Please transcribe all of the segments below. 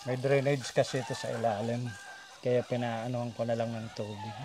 May drainage kasi ito sa ilalim. Kaya pinaanuhan ko na lang ng tubig.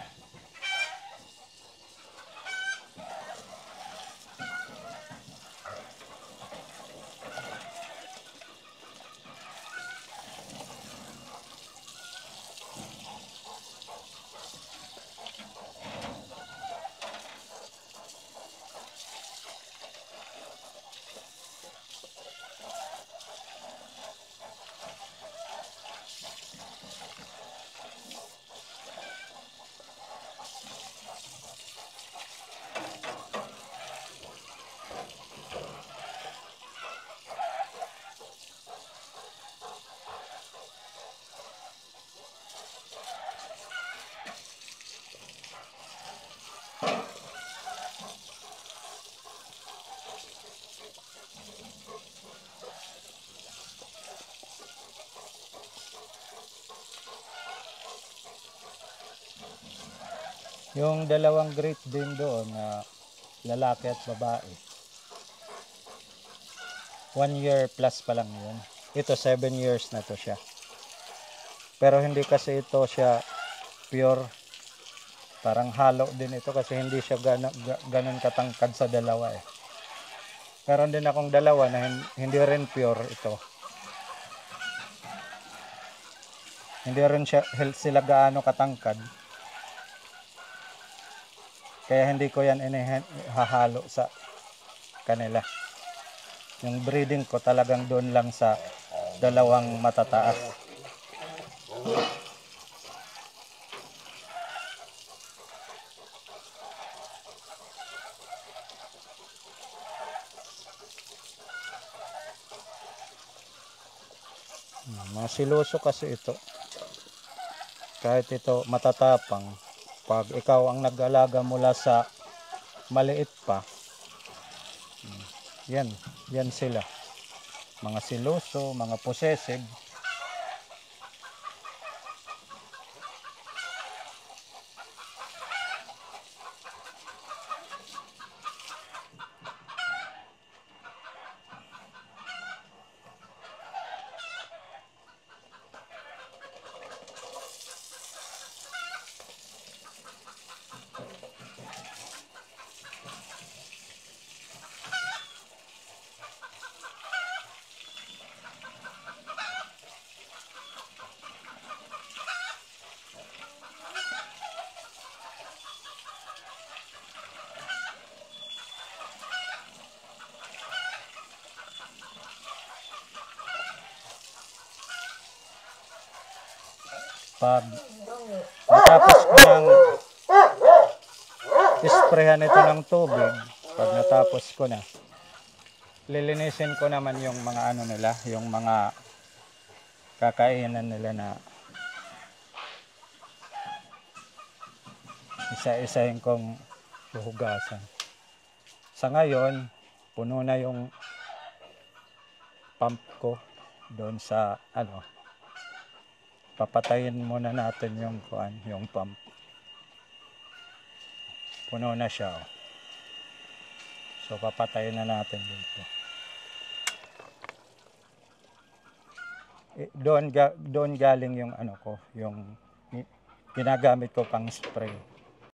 Yung dalawang Great Dane doon na lalaki at babae, 1 year plus pa lang yun. Ito 7 years na to siya. Pero hindi kasi ito siya pure, parang halo din ito kasi hindi siya ganun katangkad sa dalawa eh. Meron din akong dalawa na hindi rin pure ito. Hindi rin sila gaano katangkad. Kaya hindi ko yan hahalo sa kanila. Yung breeding ko talagang doon lang sa dalawang matataas. Mga siloso kasi ito. Kahit ito matatapang, pag ikaw ang nag-alaga mula sa maliit pa, yan sila. Mga siloso, mga possessive. Pag natapos ko ng isprehan ito ng tubig, pag natapos ko na, lilinisin ko naman yung mga ano nila, yung mga kakainan nila na isa-isahin kong huhugasan. Sa ngayon, puno na yung pump ko doon sa ano. Papatayin muna natin yung pump. Puno na siya. So papatayin na natin dito. Doon galing yung ano ko, yung ginagamit ko pang spray.